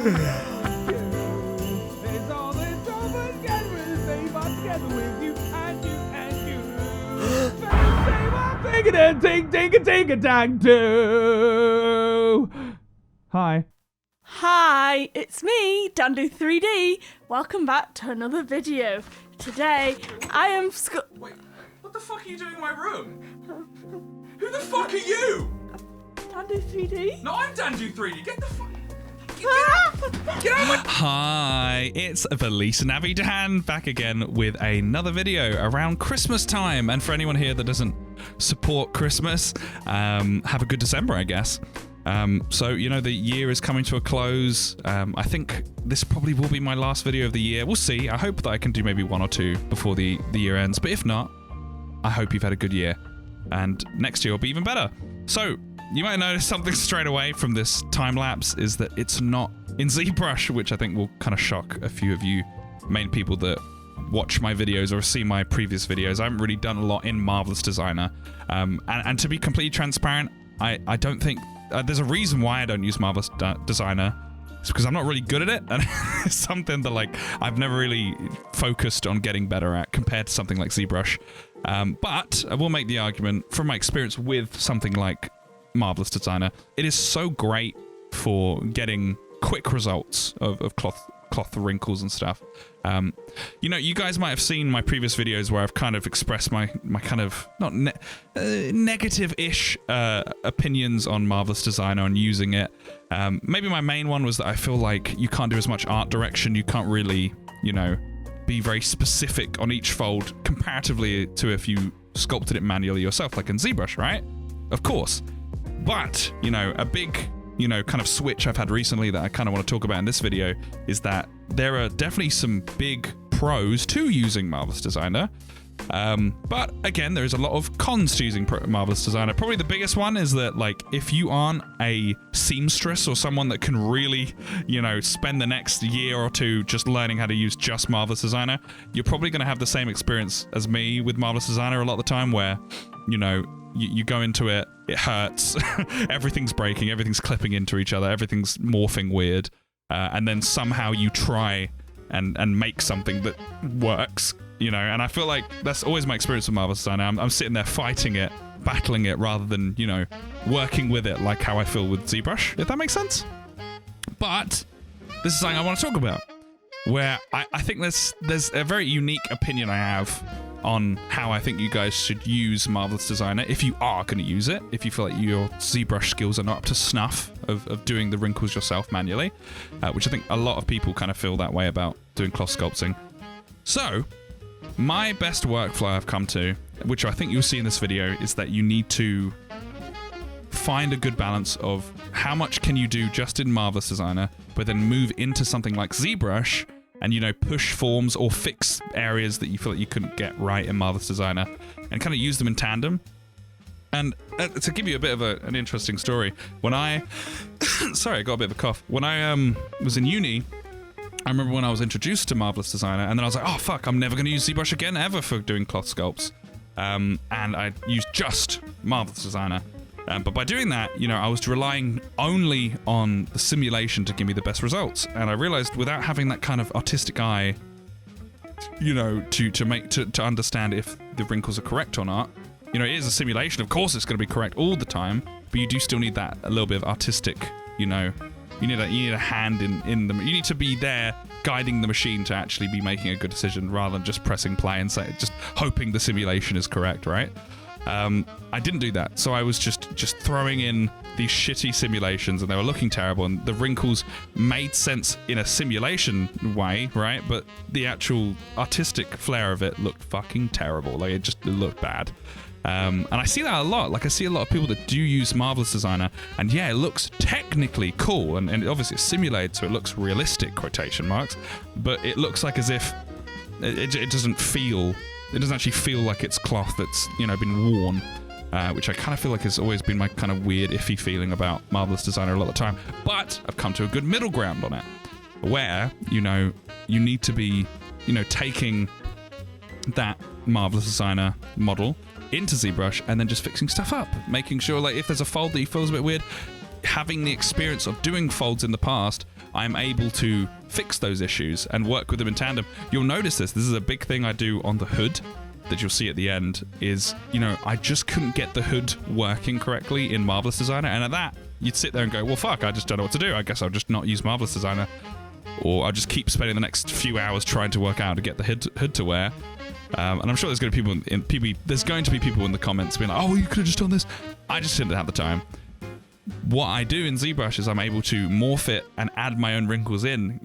all this over together with save us together with you and you and you. Save our thinking and take a Danduw. Hi. Hi, it's me, Danduw 3D. Welcome back to another video. Today, I am Wait, what the fuck are you doing in my room? Who the fuck are you? Danduw 3D? No, I'm Danduw 3D. Get the fuck... Get out of my... Hi, it's Valisa Navidan back again with another video around Christmas time. And for anyone here that doesn't support Christmas, have a good December, I guess. So, you know, the year is coming to a close. I think this probably will be my last video of the year. We'll see. I hope that I can do maybe one or two before the year ends. But if not, I hope you've had a good year. And next year will be even better. So, you might notice something straight away from this time lapse is that it's not in ZBrush, which I think will kind of shock a few of you main people that watch my videos or see my previous videos. I haven't really done a lot in Marvelous Designer. And to be completely transparent, I don't think... there's a reason why I don't use Marvelous Designer. It's because I'm not really good at it, and it's something that like I've never really focused on getting better at compared to something like ZBrush. But I will make the argument from my experience with something like Marvelous Designer, it is so great for getting quick results of cloth wrinkles and stuff. You know, you guys might have seen my previous videos where I've kind of expressed my kind of not negative-ish opinions on Marvelous Designer and using it. Maybe my main one was that I feel like you can't do as much art direction. You can't really, you know, be very specific on each fold comparatively to if you sculpted it manually yourself, like in ZBrush, right? Of course. But, you know, a big... you know, kind of switch I've had recently that I kind of want to talk about in this video is that there are definitely some big pros to using Marvelous Designer. But again, there's a lot of cons to using Marvelous Designer. Probably the biggest one is that, like, if you aren't a seamstress or someone that can really, you know, spend the next year or two just learning how to use just Marvelous Designer, you're probably going to have the same experience as me with Marvelous Designer a lot of the time where, you know, you go into it, it hurts, everything's breaking, everything's clipping into each other, everything's morphing weird, and then somehow you try and make something that works, you know, and I feel like that's always my experience with Marvelous Designer. I'm sitting there fighting it, battling it, rather than, you know, working with it like how I feel with ZBrush, if that makes sense. But this is something I want to talk about, where I think there's a very unique opinion I have on how I think you guys should use Marvelous Designer if you are going to use it, if you feel like your ZBrush skills are not up to snuff of doing the wrinkles yourself manually, which I think a lot of people kind of feel that way about doing cloth sculpting. So, my best workflow I've come to, which I think you'll see in this video, is that you need to find a good balance of how much can you do just in Marvelous Designer, but then move into something like ZBrush and, you know, push forms or fix areas that you feel like you couldn't get right in Marvelous Designer and kind of use them in tandem. And to give you a bit of an interesting story, when I... sorry, I got a bit of a cough. When I was in uni, I remember when I was introduced to Marvelous Designer, and then I was like, oh, fuck, I'm never going to use ZBrush again ever for doing cloth sculpts. And I used just Marvelous Designer. But by doing that, you know, I was relying only on the simulation to give me the best results. And I realized without having that kind of artistic eye, you know, to understand if the wrinkles are correct or not, you know, it is a simulation. Of course, it's going to be correct all the time, but you do still need that a little bit of artistic, you know, you need a hand in them. You need to be there guiding the machine to actually be making a good decision rather than just pressing play and just hoping the simulation is correct, right? I didn't do that, so I was just throwing in these shitty simulations, and they were looking terrible, and the wrinkles made sense in a simulation way, right? But the actual artistic flair of it looked fucking terrible. Like, it looked bad. And I see that a lot. Like, I see a lot of people that do use Marvelous Designer, and yeah, it looks technically cool, and obviously it's simulated, so it looks realistic, quotation marks, but it looks like as if it doesn't feel... It doesn't actually feel like it's cloth that's, you know, been worn, which I kind of feel like has always been my kind of weird, iffy feeling about Marvelous Designer a lot of the time. But I've come to a good middle ground on it, where, you know, you need to be, you know, taking that Marvelous Designer model into ZBrush and then just fixing stuff up, making sure, like, if there's a fold that you feel is a bit weird, having the experience of doing folds in the past, I'm able to fix those issues and work with them in tandem. You'll notice this is a big thing I do on the hood that you'll see at the end is, I just couldn't get the hood working correctly in Marvelous Designer, and at that, you'd sit there and go, well, fuck, I just don't know what to do. I guess I'll just not use Marvelous Designer, or I'll just keep spending the next few hours trying to work out how to get the hood to wear. And I'm sure there's going to be people in the comments being like, oh, well, you could have just done this. I just didn't have the time. What I do in ZBrush is I'm able to morph it and add my own wrinkles in,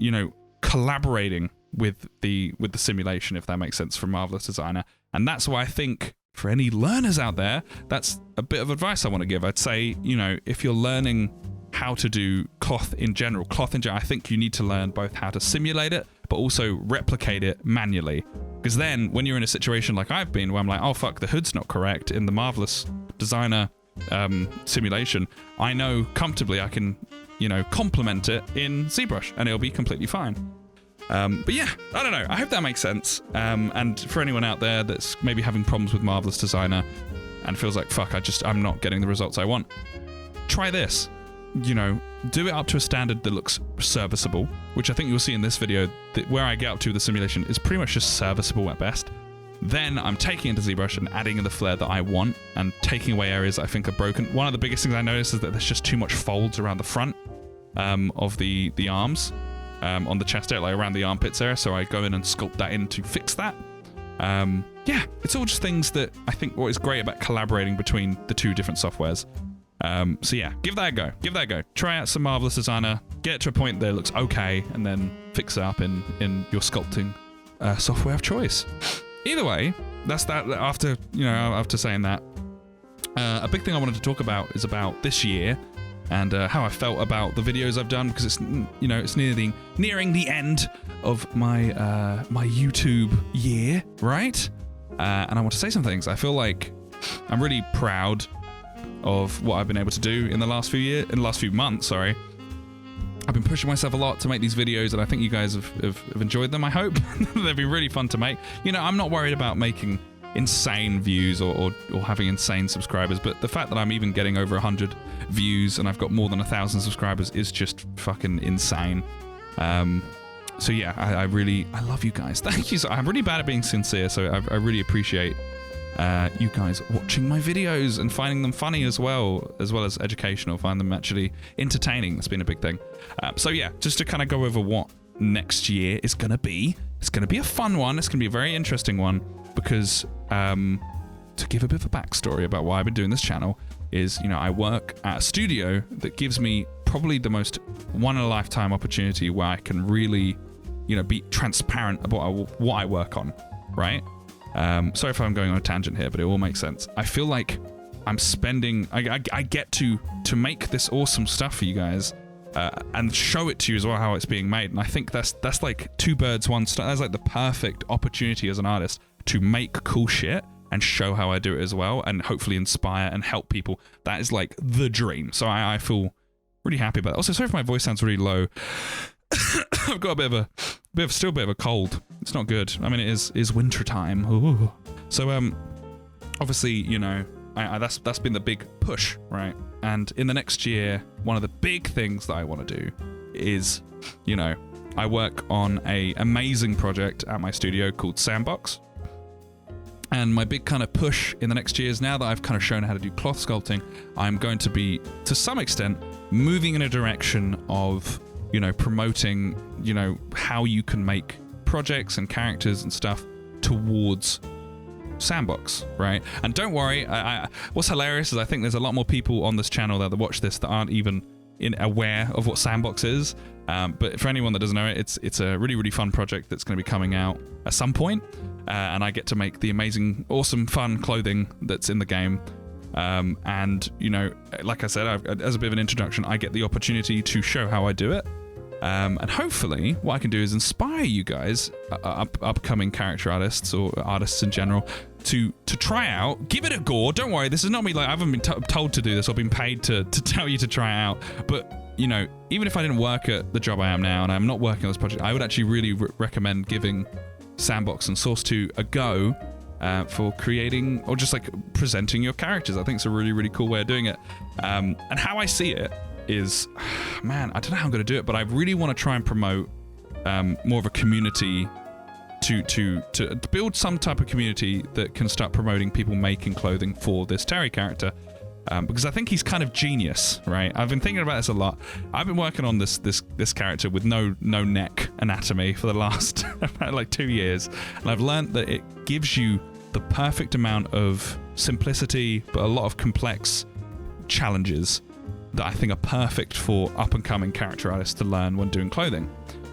collaborating with the simulation, if that makes sense, from Marvelous Designer. And that's why I think for any learners out there, that's a bit of advice I want to give. I'd say, if you're learning how to do cloth in general, I think you need to learn both how to simulate it, but also replicate it manually. Because then when you're in a situation like I've been, where I'm like, oh, fuck, the hood's not correct in the Marvelous Designer simulation, I know comfortably I can, complement it in ZBrush and it'll be completely fine. But yeah, I don't know. I hope that makes sense. And for anyone out there that's maybe having problems with Marvelous Designer and feels like, fuck, I'm not getting the results I want, try this. Do it up to a standard that looks serviceable, which I think you'll see in this video, that where I get up to the simulation is pretty much just serviceable at best. Then I'm taking it into ZBrush and adding in the flair that I want and taking away areas I think are broken. One of the biggest things I noticed is that there's just too much folds around the front of the arms, on the chest area, like around the armpits area, so I go in and sculpt that in to fix that. Yeah, it's all just things that I think what is great about collaborating between the two different softwares. So yeah, give that a go. Try out some Marvelous Designer, get it to a point that it looks okay, and then fix it up in your sculpting software of choice. Either way, that's that. After saying that, a big thing I wanted to talk about is about this year and how I felt about the videos I've done, because it's it's nearing the end of my my YouTube year, right? And I want to say some things. I feel like I'm really proud of what I've been able to do in the last few months. Sorry, I've been pushing myself a lot to make these videos, and I think you guys have enjoyed them. I hope they've been really fun to make. I'm not worried about making insane views or having insane subscribers, but the fact that I'm even getting over 100 views and I've got more than 1,000 subscribers is just fucking insane. So yeah, I love you guys. Thank you. I'm really bad at being sincere, so I really appreciate you guys watching my videos and finding them funny as well as educational, find them actually entertaining. That's been a big thing. So yeah, just to kind of go over what next year is going to be. It's going to be a fun one. It's going to be a very interesting one because to give a bit of a backstory about why I've been doing this channel is, I work at a studio that gives me probably the most one-in-a-lifetime opportunity where I can really, be transparent about what I work on, right? Sorry if I'm going on a tangent here, but it all makes sense. I feel like I'm spending... I get to make this awesome stuff for you guys and show it to you as well, how it's being made. And I think that's like two birds, one stone. That's like the perfect opportunity as an artist to make cool shit and show how I do it as well, and hopefully inspire and help people. That is like the dream. So I feel really happy about it. Also, sorry if my voice sounds really low. I've got a still a bit of a cold. It's not good. I mean, it is winter time. Ooh. So obviously, that's been the big push, right? And in the next year, one of the big things that I want to do is, I work on a amazing project at my studio called s&box. And my big kind of push in the next year is, now that I've kind of shown how to do cloth sculpting, I'm going to be, to some extent, moving in a direction of, promoting, how you can make projects and characters and stuff towards s&box, right? And don't worry, what's hilarious is I think there's a lot more people on this channel that watch this that aren't even aware of what s&box is. But for anyone that doesn't know it, it's a really, really fun project that's going to be coming out at some point. And I get to make the amazing, awesome, fun clothing that's in the game. And, like I said, as a bit of an introduction, I get the opportunity to show how I do it. And hopefully what I can do is inspire you guys, upcoming character artists or artists in general, to try out, give it a go. Don't worry, this is not me, like, I haven't been told to do this or been paid to tell you to try it out. But, even if I didn't work at the job I am now and I'm not working on this project, I would actually really recommend giving s&box and Source 2 a go for creating or just like presenting your characters. I think it's a really, really cool way of doing it. And how I see it is, man, I don't know how I'm going to do it, but I really want to try and promote more of a community to build some type of community that can start promoting people making clothing for this Terry character. Because I think he's kind of genius, right? I've been thinking about this a lot. I've been working on this character with no neck anatomy for the last like 2 years, and I've learned that it gives you the perfect amount of simplicity, but a lot of complex challenges that I think are perfect for up-and-coming character artists to learn when doing clothing.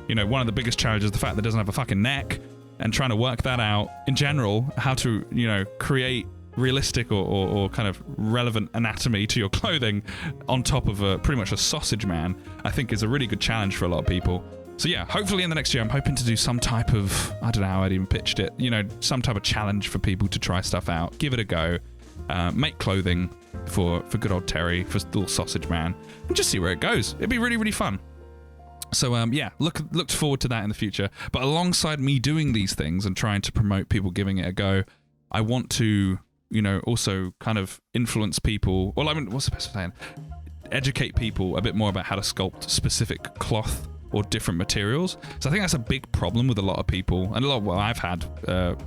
You know, one of the biggest challenges is the fact that it doesn't have a fucking neck, and trying to work that out in general, how to, you know, create realistic or kind of relevant anatomy to your clothing on top of pretty much a sausage man, I think is a really good challenge for a lot of people. So yeah, hopefully in the next year I'm hoping to do some type of, I don't know how I'd even pitched it, you know, some type of challenge for people to try stuff out, give it a go, make clothing for good old Terry, for little sausage man, and just see where it goes. It'd be really, really fun. So yeah, looked forward to that in the future. But alongside me doing these things and trying to promote people giving it a go, I want to, you know, also kind of influence people. Well, I mean, what's the best way of saying? Educate people a bit more about how to sculpt specific cloth or different materials. So I think that's a big problem with a lot of people, and a lot of what I've had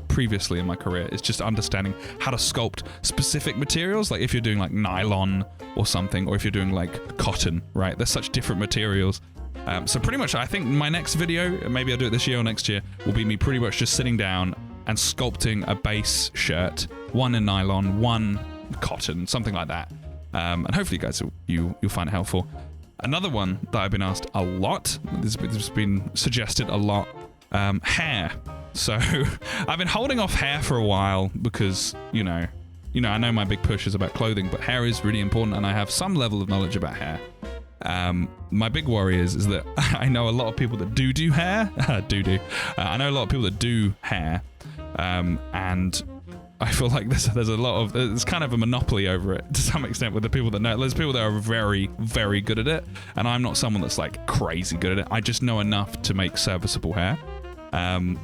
previously in my career is just understanding how to sculpt specific materials. Like if you're doing like nylon or something, or if you're doing like cotton, right? There's such different materials. So pretty much, I think my next video, maybe I'll do it this year or next year, will be me pretty much just sitting down and sculpting a base shirt, one in nylon, one cotton, something like that. And hopefully, guys, you'll find it helpful. Another one that I've been asked a lot, this has been suggested a lot, hair. So I've been holding off hair for a while because, you know, I know my big push is about clothing, but hair is really important, and I have some level of knowledge about hair. My big worry is that I know a lot of people that do hair. I know a lot of people that do hair, and I feel like there's kind of a monopoly over it to some extent with the people that know. There's people that are very, very good at it, and I'm not someone that's like crazy good at it. I just know enough to make serviceable hair.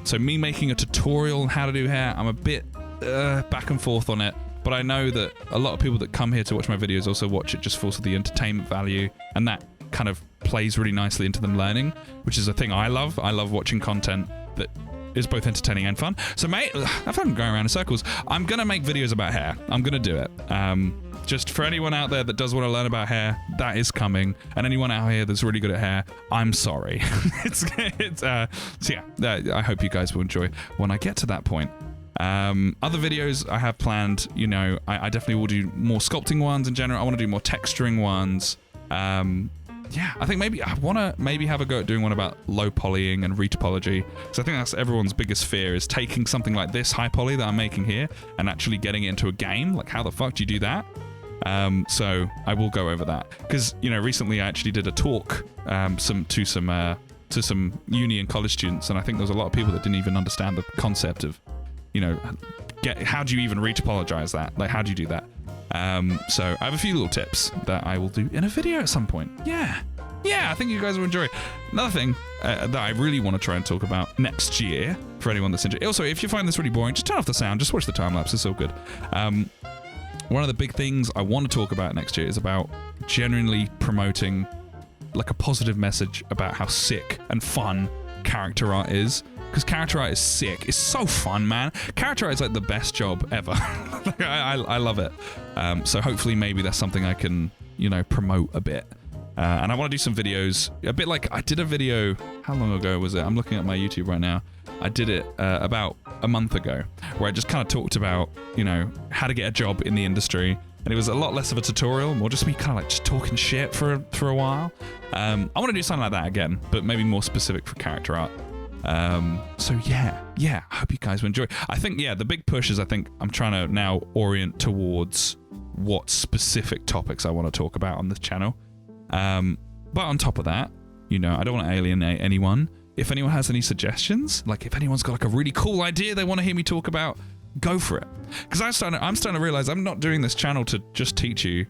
So me making a tutorial on how to do hair, I'm a bit back and forth on it. But I know that a lot of people that come here to watch my videos also watch it just for the entertainment value, and that kind of plays really nicely into them learning, which is a thing I love. I love watching content that is both entertaining and fun. So mate, I've been going around in circles. I'm going to make videos about hair. I'm going to do it. Just for anyone out there that does want to learn about hair, that is coming. And anyone out here that's really good at hair, I'm sorry. So yeah, I hope you guys will enjoy when I get to that point. Other videos I have planned, you know, I definitely will do more sculpting ones in general. I want to do more texturing ones. Yeah, I think maybe I want to have a go at doing one about low polying and retopology. So I think that's everyone's biggest fear, is taking something like this high poly that I'm making here and actually getting it into a game. Like, how the fuck do you do that? So I will go over that, because, you know, recently I actually did a talk to some uni and college students, and I think there was a lot of people that didn't even understand the concept of, you know, how do you even retopologize that? Like, how do you do that? So I have a few little tips that I will do in a video at some point. Yeah, I think you guys will enjoy. Another thing that I really want to try and talk about next year, for anyone that's interested. Also, if you find this really boring, just turn off the sound, just watch the time lapse, it's all good. One of the big things I want to talk about next year is about genuinely promoting like a positive message about how sick and fun character art is. Because character art is sick. It's so fun, man. Character art is like the best job ever. I love it. So hopefully maybe that's something I can, you know, promote a bit. And I want to do some videos, a bit like I did a video, how long ago was it? I'm looking at my YouTube right now. I did it about a month ago, where I just kind of talked about, you know, how to get a job in the industry. And it was a lot less of a tutorial, more just me kind of like just talking shit for a while. I want to do something like that again, but maybe more specific for character art. So yeah, I hope you guys will enjoy. I think, yeah, the big push is, I think I'm trying to now orient towards what specific topics I want to talk about on this channel. But on top of that, you know, I don't want to alienate anyone. If anyone has any suggestions, like if anyone's got like a really cool idea they want to hear me talk about, go for it. Because I'm starting to realize I'm not doing this channel to just teach you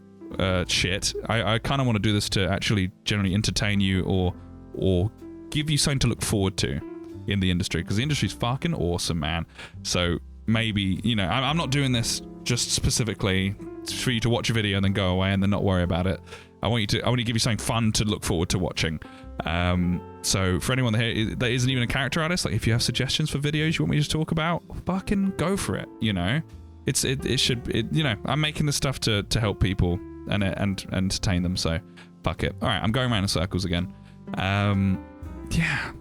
shit. I kind of want to do this to actually generally entertain you or give you something to look forward to in the industry, because the industry's fucking awesome, man. So maybe, you know, I'm not doing this just specifically for you to watch a video and then go away and then not worry about it. I want to give you something fun to look forward to watching. So for anyone here that isn't even a character artist, like if you have suggestions for videos you want me to talk about, fucking go for it. You know, I'm making this stuff to help people and entertain them. So fuck it. All right, I'm going around in circles again.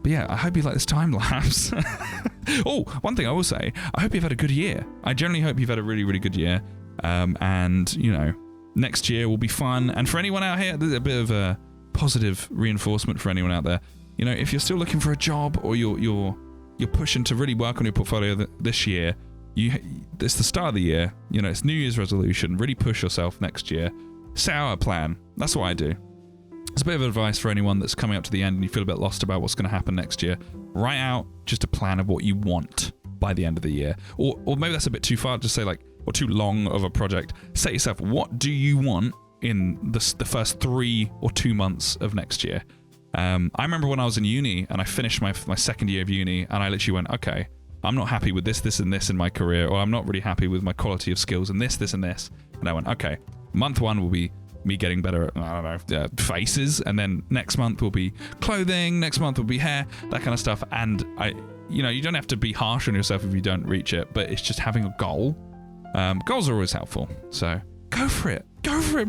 Yeah, I hope you like this time lapse. Oh, one thing I will say, I hope you've had a good year. I generally hope you've had a really, really good year. And you know, next year will be fun. And for anyone out here, there's a bit of a positive reinforcement for anyone out there. You know, if you're still looking for a job or you're pushing to really work on your portfolio this year, it's the start of the year. You know, it's New Year's resolution. Really push yourself next year. Set out a plan. That's what I do. It's a bit of advice for anyone that's coming up to the end and you feel a bit lost about what's going to happen next year. Write out just a plan of what you want by the end of the year. Or maybe that's a bit too far to say, like, or too long of a project. Set yourself, what do you want in the first 3 or 2 months of next year? I remember when I was in uni and I finished my second year of uni and I literally went, okay, I'm not happy with this and this in my career, or I'm not really happy with my quality of skills and this and this. And I went, okay, month 1 will be me getting better at, I don't know, faces, and then next month will be clothing, next month will be hair, that kind of stuff. And you don't have to be harsh on yourself if you don't reach it, but it's just having a goal. Goals are always helpful, so go for it,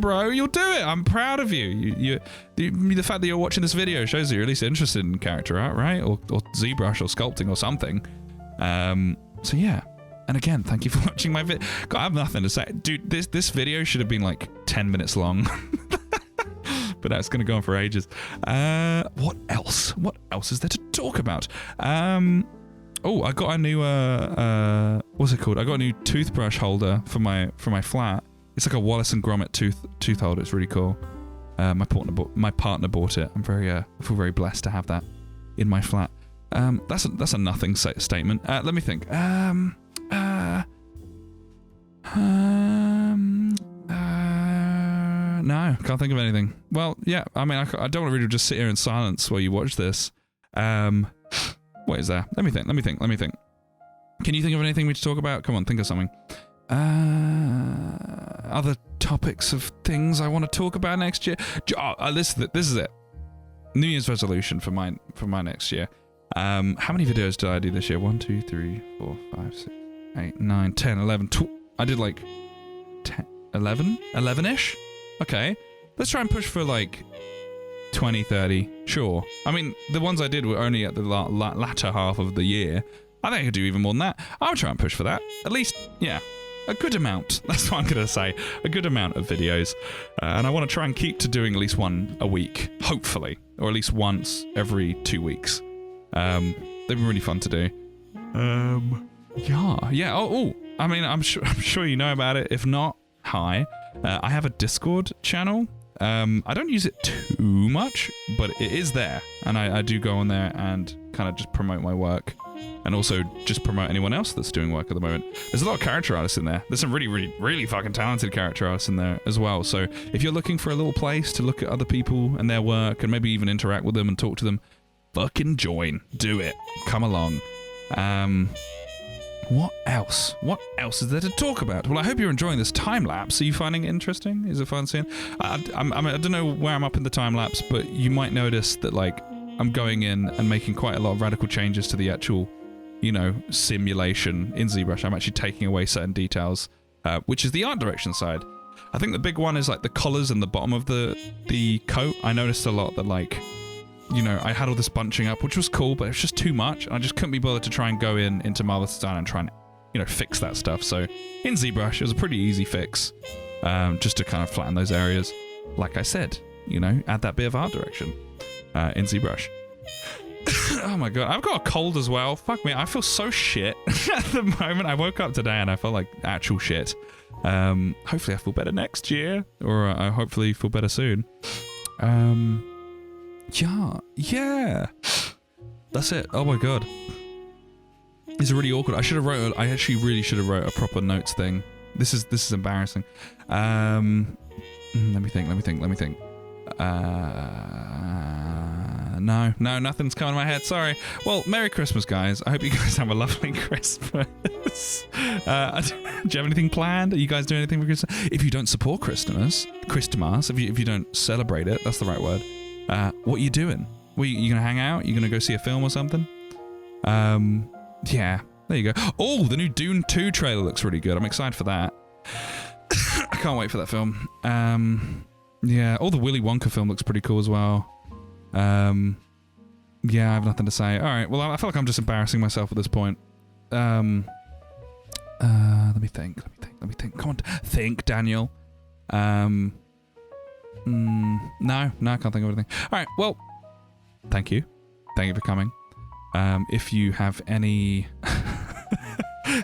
bro. You'll do it. I'm proud of you. The fact that you're watching this video shows that you're at least interested in character art, right? Or ZBrush or sculpting or something. So yeah. And again, thank you for watching my video. God, I have nothing to say. Dude, this video should have been like 10 minutes long. But that's going to go on for ages. What else? What else is there to talk about? Oh, I got a new, what's it called? I got a new toothbrush holder for my flat. It's like a Wallace and Gromit tooth holder. It's really cool. My partner bought it. I feel very blessed to have that in my flat. That's a nothing statement. Let me think. No, can't think of anything. Well, yeah, I mean, I don't want to really just sit here in silence while you watch this. What is there? Let me think. Can you think of anything we should talk about? Come on, think of something. Other topics of things I want to talk about next year. This is it. New Year's resolution for my next year. How many videos did I do this year? 1, 2, 3, 4, 5, 6, 8, 9, 10, 11, 12. I did like 10, 11? 11-ish? Okay. Let's try and push for like 20, 30. Sure. I mean, the ones I did were only at the latter half of the year. I think I could do even more than that. I'll try and push for that. At least, yeah, a good amount. That's what I'm going to say. A good amount of videos. And I want to try and keep to doing at least one a week, hopefully. Or at least once every 2 weeks. They've been really fun to do. Yeah. Oh. I mean, I'm sure you know about it. If not, hi. I have a Discord channel. I don't use it too much, but it is there, and I do go on there and kind of just promote my work, and also just promote anyone else that's doing work at the moment. There's a lot of character artists in there. There's some really, really, really fucking talented character artists in there as well. So if you're looking for a little place to look at other people and their work, and maybe even interact with them and talk to them, fucking join. Do it. Come along. What else? What else is there to talk about? Well, I hope you're enjoying this time lapse. Are you finding it interesting? Is it fun seeing? I don't know where I'm up in the time lapse, but you might notice that like I'm going in and making quite a lot of radical changes to the actual, simulation in ZBrush. I'm actually taking away certain details, which is the art direction side. I think the big one is like the collars and the bottom of the coat. I noticed a lot that like, I had all this bunching up, which was cool, but it was just too much. And I just couldn't be bothered to try and go into Marvelous Design and try and, fix that stuff. So in ZBrush, it was a pretty easy fix, just to kind of flatten those areas. Like I said, add that bit of art direction in ZBrush. Oh my god, I've got a cold as well. Fuck me, I feel so shit at the moment. I woke up today and I felt like actual shit. Hopefully I feel better next year, or I hopefully feel better soon. Yeah. That's it. Oh my god. It's really awkward. I actually really should have wrote a proper notes thing. This is embarrassing. Let me think. No, nothing's coming to my head. Sorry. Well, Merry Christmas, guys. I hope you guys have a lovely Christmas. I don't know. you have anything planned? Are you guys doing anything for Christmas? If you don't support Christmas, if you don't celebrate it, that's the right word. What are you doing? You gonna hang out? You gonna go see a film or something? Yeah, there you go. Oh, the new Dune 2 trailer looks really good. I'm excited for that. I can't wait for that film. Yeah, the Willy Wonka film looks pretty cool as well. Yeah, I have nothing to say. All right, well, I feel like I'm just embarrassing myself at this point. Let me think. Come on, think, Daniel. No, I can't think of anything. All right, well, thank you for coming. If you have any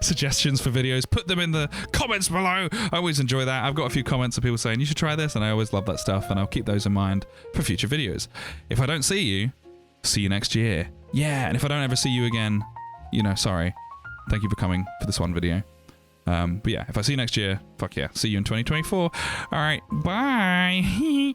suggestions for videos, put them in the comments below. I always enjoy that. I've got a few comments of people saying you should try this, and I always love that stuff, and I'll keep those in mind for future videos. If I don't see you next year. Yeah, and if I don't ever see you again, sorry. Thank you for coming for this one video. But yeah, if I see you next year, fuck yeah. See you in 2024. All right, bye.